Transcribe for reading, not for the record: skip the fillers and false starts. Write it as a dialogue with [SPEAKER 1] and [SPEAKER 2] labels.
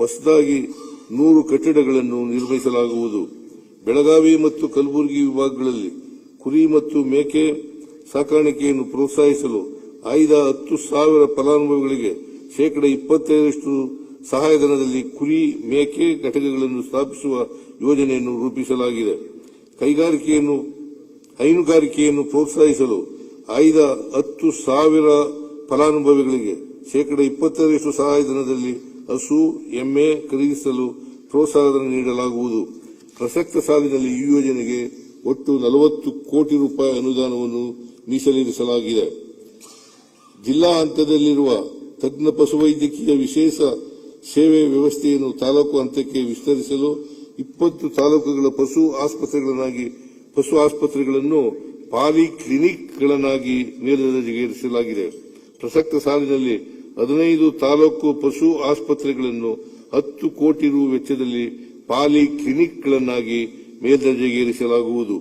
[SPEAKER 1] ಹೊಸದಾಗಿ 100 ಕಟ್ಟಡಗಳನ್ನು ನಿರ್ಮಿಸಲಾಗುವುದು. ಬೆಳಗಾವಿ ಮತ್ತು ಕಲಬುರಗಿ ವಿಭಾಗಗಳಲ್ಲಿ ಕುರಿ ಮತ್ತು ಮೇಕೆ ಸಾಕಾಣಿಕೆಯನ್ನು ಪ್ರೋತ್ಸಾಹಿಸಲು ಆಯ್ದ 10,000 ಫಲಾನುಭವಿಗಳಿಗೆ ಶೇಕಡಾ 25% ಸಹಾಯಧನದಲ್ಲಿ ಕುರಿ ಮೇಕೆ ಘಟಕಗಳನ್ನು ಸ್ಥಾಪಿಸುವ ಯೋಜನೆಯನ್ನು ರೂಪಿಸಲಾಗಿದೆ. ಹೈನುಗಾರಿಕೆಯನ್ನು ಪ್ರೋತ್ಸಾಹಿಸಲು ಆಯ್ದ 10,000 ಫಲಾನುಭವಿಗಳಿಗೆ ಶೇಕಡಾ 25% ಸಹಾಯಧನದಲ್ಲಿ ಹಸು ಎಮ್ಮೆ ಖರೀದಿಸಲು ಪ್ರೋತ್ಸಾಹಧನ ನೀಡಲಾಗುವುದು. ಪ್ರಸಕ್ತ ಸಾಲಿನಲ್ಲಿ ಈ ಯೋಜನೆಗೆ ಒಟ್ಟು 40 ಕೋಟಿ ರೂಪಾಯಿ ಅನುದಾನವನ್ನು ಮೀಸಲಿರಿಸಲಾಗಿದೆ. ಜಿಲ್ಲಾ ಹಂತದಲ್ಲಿರುವ ತಜ್ಞ ಪಶುವೈದ್ಯಕೀಯ ವಿಶೇಷ ಸೇವೆ ವ್ಯವಸ್ಥೆಯನ್ನು ತಾಲೂಕು ಹಂತಕ್ಕೆ ವಿಸ್ತರಿಸಲು 20 ತಾಲೂಕುಗಳ ಪಶು ಆಸ್ಪತ್ರೆಗಳನ್ನು ಪಾಲಿಕ್ಲಿನಿಕ್ಗಳನ್ನಾಗಿ ಮೇಲ್ದರ್ಜೆಗೇರಿಸಲಾಗಿದೆ. ಪ್ರಸಕ್ತ ಸಾಲಿನಲ್ಲಿ 15 ತಾಲೂಕು ಪಶು ಆಸ್ಪತ್ರೆಗಳನ್ನು 10 ಕೋಟಿ ರು ವೆಚ್ಚದಲ್ಲಿ ಪಾಲಿಕ್ಲಿನಿಕ್ಗಳನ್ನಾಗಿ ಮೇಲ್ದರ್ಜೆಗೇರಿಸಲಾಗುವುದು.